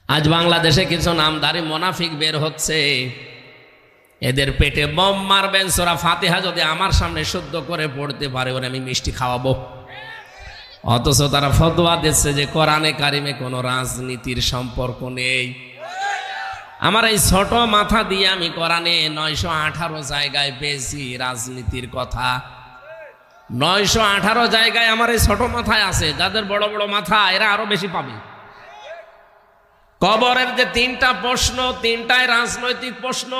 আজ বাংলাদেশে কিছু নামধারী মুনাফিক বের হচ্ছে, এদের পেটে বম মারবেন। সূরা ফাতিহা যদি আমার সামনে শুদ্ধ করে পড়তে পারে ওরে আমি মিষ্টি খাওয়াবো। অথচ তারা ফতোয়া দিচ্ছে যে কোরআনে কারিমে কোনো রাজনীতির সম্পর্ক নেই। আমার এই ছোট মাথা দিয়ে আমি কোরআনে 918 জায়গায় পেয়েছি রাজনীতির কথা। 918 জায়গায় আমার এই ছোট মাথায় আছে। যাদের বড় বড় মাথা এরা আরো বেশি পাবে। কবরের যে 3টা প্রশ্ন, 3টাই রাজনৈতিক প্রশ্ন।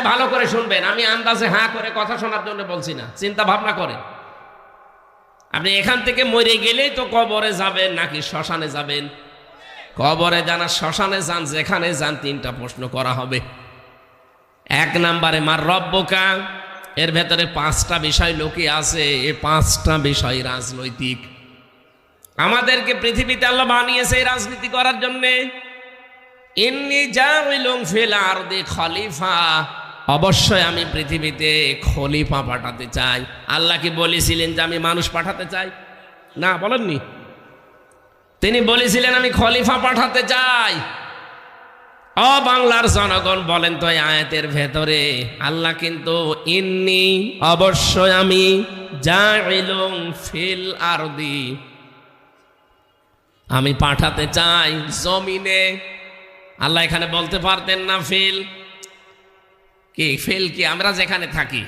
ভালো করে শুনবেন, আমি আন্দাজে হ্যাঁ করে কথা শোনার জন্য বলছি না, চিন্তা ভাবনা করে। আপনি এখান থেকে মরে গেলেই তো কবরে যাবেন নাকি শ্মশানে যাবেন? কবরে যান আর শ্মশানে যান, যেখানে যান 3টা প্রশ্ন করা হবে। 1 নম্বরে মার রব্বুকা, এর ভেতরে 5টা বিষয় লুকিয়ে আছে। এই 5টা বিষয় রাজনৈতিক। আমাদেরকে পৃথিবীতে আল্লাহ বানিয়েছে এই রাজনীতি করার জন্য। ইন্নী জাইলুন ফিল আরদি খলিফা, অবশ্যই আমি পৃথিবীতে খলিফা পাঠাতে চাই। আল্লাহ কি বলেছিলেন যে আমি মানুষ পাঠাতে চাই? না, বলেননি। তিনি বলেছিলেন আমি খলিফা পাঠাতে চাই। ও বাংলার জনগণ, বলেন তো এই আয়াতের ভেতরে আল্লাহ কিন্তু ইন্নী, অবশ্যই আমি, জাইলুন ফিল আরদি, আমি পাঠাতে চাই জমিনে। আল্লাহ এখানে বলতে পারতেন না ফিল কি? ফিল কি? আমরা যেখানে থাকি।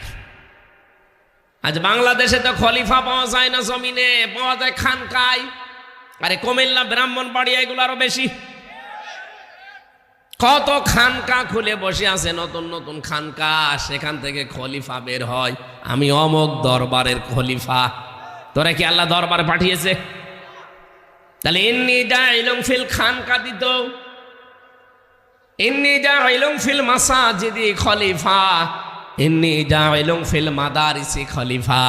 আজ বাংলাদেশে তো খলিফা পাওয়া যায় না জমিনে, পাওয়া যায় খানকায়। আরে কুমিল্লা, ব্রাহ্মণবাড়িয়া এগুলো আরো বেশি। কত খানকা খুলে বসে আছে, নতুন নতুন খানকা, সেখান থেকে খলিফা বের হয়। আমি অমক দরবারের খলিফা। তোরা কি আল্লাহ দরবারে পাঠিয়েছে? তাহলে ইন্নী জাইলুন ফিল খানকা দিত, ইন্নী জাইলুন ফিল মাসাজিদি খলিফা, ইন্নী জাইলুন ফিল মাদারিসি খলিফা,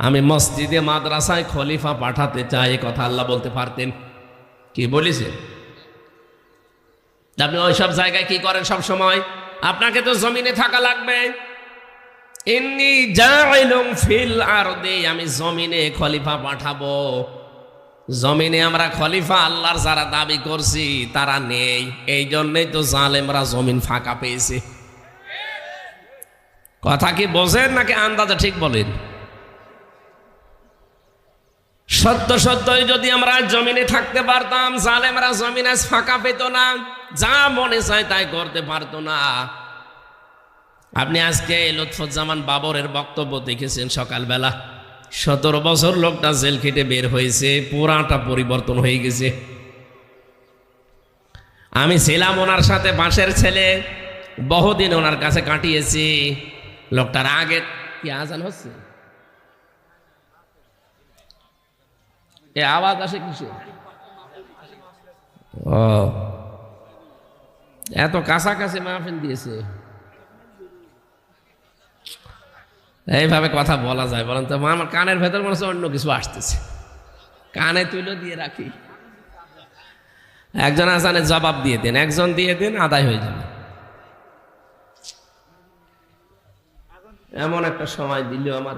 আমি মসজিদে মাদ্রাসায় খলিফা পাঠাতে চাই। এই কথা আল্লাহ বলতে পারতেন। কি বলেছেন? আপনি ওই সব জায়গায় কি করেন সব সময়? আপনাকে তো জমিনে থাকা লাগবে। ইন্নী জাইলুন ফিল আরদি, আমি জমিনে খলিফা পাঠাবো। জমিনে আমরা খলিফা আল্লাহর যারা দাবি করছি তারা নেই, এই জন্যই তো জালেমরা জমিন ফাঁকা পেয়েছে। কথা কি বোঝেন নাকি আন্দাজে ঠিক বলেন? সত্য সত্যই যদি আমরা জমিনে থাকতে পারতাম, জালেমরা জমিন আজ ফাঁকা পেত না, যা মনে চায় তাই করতে পারতো না। আপনি আজকে লুৎফুজ্জামান বাবরের বক্তব্য দেখেছেন সকালবেলা। 17 বছর লোকটা জেল খেটে বের হয়েছে, পুরাটা পরিবর্তন হয়ে গেছে। আমি ছিলাম ওনার সাথে, বাঁশের ছেলে, বহুদিন ওনার কাছে কাটিয়েছি। লোকটার আগে কি আজান হচ্ছে? এ আওয়াজ আসে কিসে? ও, এত কাছাকাছি মাহফিল দিয়েছে। এইভাবে কথা বলা যায়? বলেন তো। আমার কানের ভেতর মনে হচ্ছে অন্য কিছু আসতেছে, কানে তুলে দিয়ে রাখি। একজন আজানের জবাব দিয়ে দেন, একজন দিয়ে দেন, আদায় হয়ে যাবে। এমন একটা সময় দিল আমার,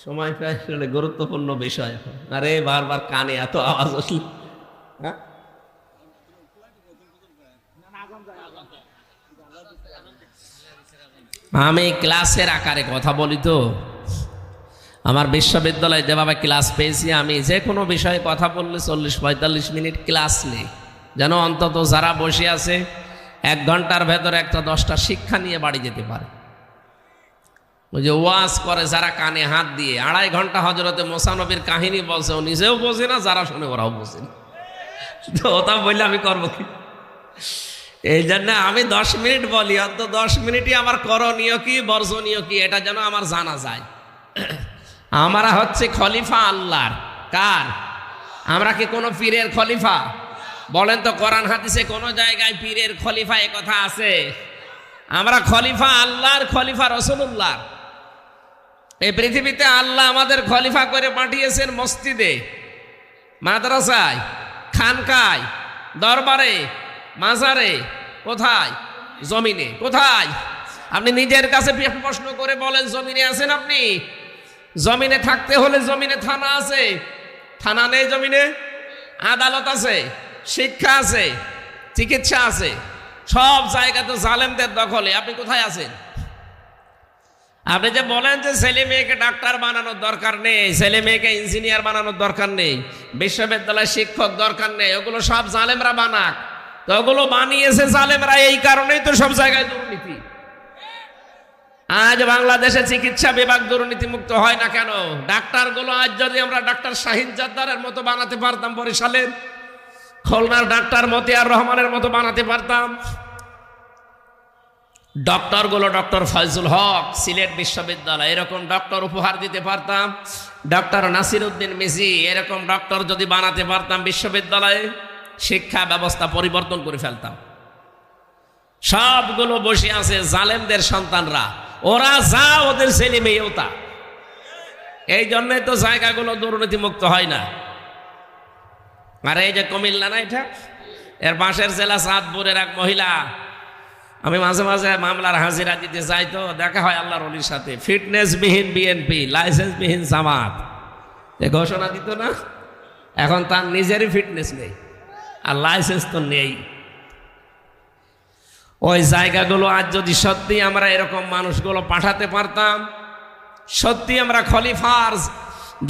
সময়টা আসলে গুরুত্বপূর্ণ বিষয় এখন। আরে বারবার কানে এত আওয়াজ আসল। হ্যাঁ, আমি ক্লাসের আকারে কথা বলি তো। আমার বিশ্ববিদ্যালয়ে যেভাবে ক্লাস পেয়েছি, আমি যে কোনো বিষয়ে কথা বললে 40-45 মিনিট ক্লাস নেই, যেন অন্তত যারা বসে আছে 1 ঘন্টার ভেতরে একটা 10টা শিক্ষা নিয়ে বাড়ি যেতে পারে। ওই যে ওয়াজ করে যারা কানে হাত দিয়ে, 2.5 ঘন্টা হযরতে মুসা নবীর কাহিনী বলছে, ও নিজেও বোঝে না, যারা শুনে ওরাও বোঝে না। তো ওটা বললে আমি করবো কি? এই জন্য আমি 10 মিনিট বলি, অন্তত 10 মিনিটই আমার করণীয় কি বর্জনীয় কি এটা যেন আমার জানা যায়। আমরা হচ্ছে খলিফা আল্লাহর। কার? আমরা কি কোনো পীরের খলিফা? বলেন তো, কোরআন হাদিসে কোন জায়গায় পীরের খলিফা এ কথা আছে? আমরা খলিফা আল্লাহর, খলিফা রাসূলুল্লাহ। এই পৃথিবীতে আল্লাহ আমাদের খলিফা করে পাঠিয়েছেন মসজিদে, মাদ্রাসায়, খানকায়, দরবারে, মাজারে। কোথায়? জমিনে। কোথায়? আপনি নিজের কাছে প্রশ্ন করে বলেন, জমিনে আছেন আপনি? জমিনে থাকতে হলে জমিনে থানা আছে, থানা নেই জমিনে? আদালত আছে, শিক্ষা আছে, চিকিৎসা আছে, সব জায়গা তো জালেমদের দখলে। আপনি কোথায় আছেন? আপনি যে বলেন যে ছেলে মেয়েকে ডাক্তার বানানোর দরকার নেই, ছেলে মেয়েকে ইঞ্জিনিয়ার বানানোর দরকার নেই, বিশ্ববিদ্যালয়ের শিক্ষক দরকার নেই, ওগুলো সব জালেমরা বানাক। তো ওগুলো বানিয়েছে জালেমরা, এই কারণেই তো সব জায়গায় দুর্নীতি। আজ বাংলাদেশে চিকিৎসা বিভাগ দুর্নীতি মুক্ত হয় না কেন? ডাক্তারগুলো আজ যদি আমরা ডাক্তার শাহিন জাদ্দারের মতো বানাতে পারতাম, বরিশালের, খুলনার ডাক্তার মতিয়ার রহমানের মতো বানাতে পারতাম, ডক্টরগুলো ডক্টর ফয়জুল হক সিলেট বিশ্ববিদ্যালয় এরকম ডক্টর উপহার দিতে পারতাম, ডক্টর নাসির উদ্দিন মিজি এরকম ডক্টর যদি বানাতে পারতাম বিশ্ববিদ্যালয়ে, শিক্ষা ব্যবস্থা পরিবর্তন করে ফেলতাম। সবগুলো বসে আছে জালেমদের সন্তানরা, ওরা যা ওদের ছেলে মেয়েও তা। এই জন্যই তো জায়গাগুলো দুর্নীতি মুক্ত হয় না। আর এই যে কুমিল্লা না, এটা এর পাশের জেলা চাঁদপুরের এক মহিলা, আমি মাঝে মাঝে মামলার হাজিরা দিতে যাই, তো দেখা হয় আল্লাহর ওলির সাথে, ফিটনেসবিহীন বিএনপি, লাইসেন্সবিহীন জামাত, এ ঘোষণা দিত না। এখন তার নিজেরই ফিটনেস নেই আর লাইসেন্স তো নেই। ওই জায়গাগুলো আজ যদি সত্যি আমরা এরকম মানুষগুলো পাঠাতে পারতাম, সত্যি আমরা খলিফার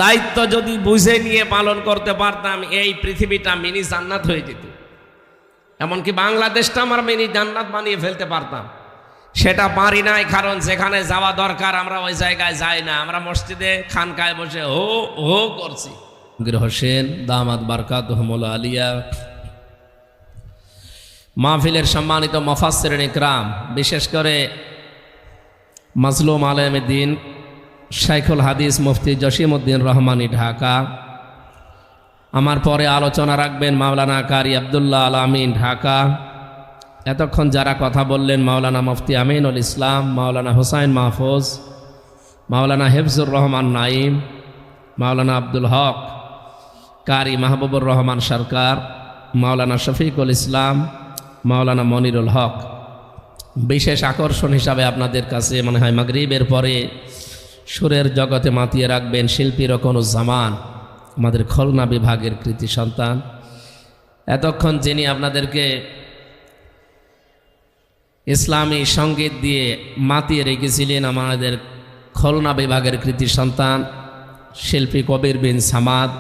দায়িত্ব যদি বুঝে নিয়ে পালন করতে পারতাম, এই পৃথিবীটা মিনি জান্নাত হয়ে যেত। এমনকি বাংলাদেশটা আমরা মিনি জান্নাত বানিয়ে ফেলতে পারতাম। সেটা পারি নাই, কারণ যেখানে যাওয়া দরকার আমরা ওই জায়গায় যাই না। আমরা মসজিদে খানকায় বসে হো হো করছি। হোসেন দামাত বারকাতুহুমুল আলিয়া, মাহফিলের সম্মানিত মুফাসসিরিন ইকরাম, বিশেষ করে মাজলুম আলেম দ্বীন শাইখুল হাদিস মুফতি জসিমউদ্দিন রহমানী ঢাকা, আমার পরে আলোচনা রাখবেন মাওলানা কারি আব্দুল্লাহ আল আমিন ঢাকা, এতক্ষণ যারা কথা বললেন মাওলানা মুফতি আমিনুল ইসলাম, মাওলানা হুসাইন মাহফুজ, মাওলানা হিফজুর রহমান নাইম, মাওলানা আব্দুল হক, কারি মাহবুবুর রহমান সরকার, মাওলানা শফিকুল ইসলাম, মাওলানা মনিরুল হক। বিশেষ আকর্ষণ হিসাবে আপনাদের কাছে মনে হয় মাগরিবের পরে সুরের জগতে মাতিয়ে রাখবেন শিল্পী রকনুজ্জামান, আমাদের খুলনা বিভাগের কৃতি সন্তান। এতক্ষণ যিনি আপনাদেরকে ইসলামী সঙ্গীত দিয়ে মাতিয়ে রেখেছিলেন, আমাদের খুলনা বিভাগের কৃতি সন্তান শিল্পী কবির বিন সামাদ।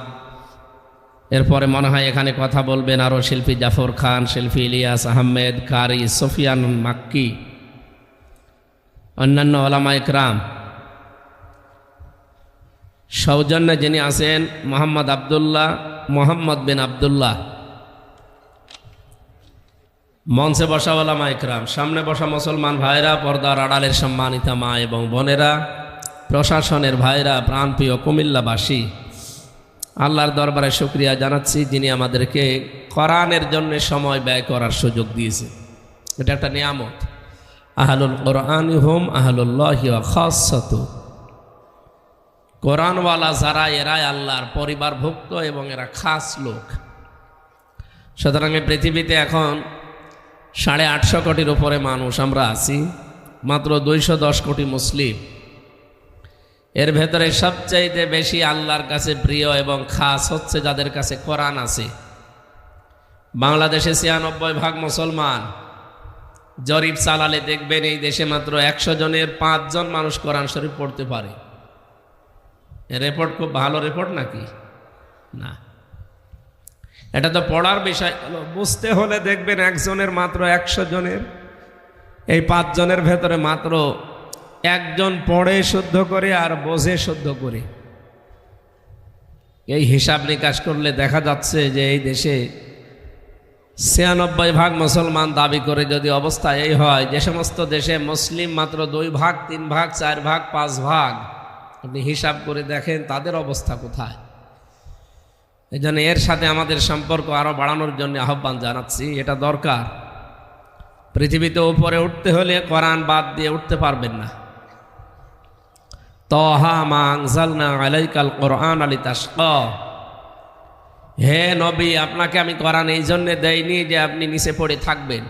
এরপরে মনে হয় এখানে কথা বলবেন আরও শিল্পী জাফর খান, শিল্পী ইলিয়াস আহমেদ, কারি সুফিয়ান মাক্কি, অন্যান্য ওলামা ইকরাম। সৌজন্যে যিনি আছেন মোহাম্মদ আবদুল্লাহ, মোহাম্মদ বিন আবদুল্লাহ। মঞ্চে বসা ওলামা ইকরাম, সামনে বসা মুসলমান ভাইরা, পর্দার আড়ালের সম্মানিতা মা এবং বোনেরা, প্রশাসনের ভাইরা, প্রাণপ্রিয় কুমিল্লাবাসী, আল্লাহর দরবারে শুকরিয়া জানাচ্ছি যিনি আমাদেরকে কোরআনের জন্য সময় ব্যয় করার সুযোগ দিয়েছে। এটা একটা নিয়ামত। আহলুল কোরআন হুম আহলুল্লাহি ওয়া খাসসাতু, কোরআনওয়ালা যারা এরাই আল্লাহর পরিবারভুক্ত এবং এরা খাস লোক। সুতরাং এই পৃথিবীতে এখন 850 কোটির উপরে মানুষ আমরা আছি, মাত্র 210 কোটি মুসলিম। এর ভেতরে সবচাইতে বেশি আল্লাহর কাছে প্রিয় এবং খাস হচ্ছে যাদের কাছে কোরআন আছে। বাংলাদেশে 96% মুসলমান। জরিপ চালালে দেখবেন এই দেশে মাত্র 100 জনের 5 জন মানুষ কোরআন শরীফ পড়তে পারে। এ রিপোর্ট খুব ভালো রিপোর্ট নাকি? না, এটা তো পড়ার বিষয়। বুঝতে হলে দেখবেন একজনের মাত্র 100 জনের, এই 5 জনের ভেতরে মাত্র 1 জন পড়ে শুদ্ধ করে আর বোঝে শুদ্ধ করে। এই হিসাব নিকাশ করলে দেখা যাচ্ছে যে এই দেশে 96% মুসলমান দাবি করে যদি অবস্থা এই হয়, যে সমস্ত দেশে মুসলিম মাত্র 2 ভাগ, 3 ভাগ, 4 ভাগ, 5 ভাগ, আপনি হিসাব করে দেখেন তাদের অবস্থা কোথায়। এই জন্য এর সাথে আমাদের সম্পর্ক আরো বাড়ানোর জন্য আহ্বান জানাচ্ছি। এটা দরকার। পৃথিবীতে উপরে উঠতে হলে কোরআন বাদ দিয়ে উঠতে পারবেন না। তাহা মা আনজালনা আলাইকাল কোরআন লিতাশকা, হে নবী আপনাকে আমি কোরআন এই জন্য দেইনি যে আপনি নিচে পড়ে থাকবেন,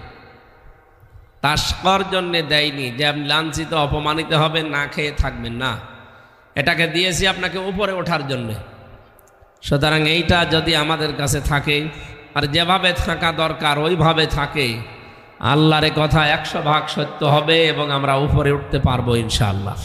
তাশকার জন্য দেইনি যে আপনি লাঞ্ছিত অপমানিত হবেন, না খেয়ে থাকবেন না। এটাকে দিয়েছি আপনাকে উপরে ওঠার জন্য। সুতরাং এইটা যদি আমাদের কাছে থাকে, আর যেভাবে থাকা দরকার ওইভাবে থাকে, আল্লাহর কথা 100 ভাগ সত্য হবে এবং আমরা উপরে উঠতে পারবো ইনশাআল্লাহ।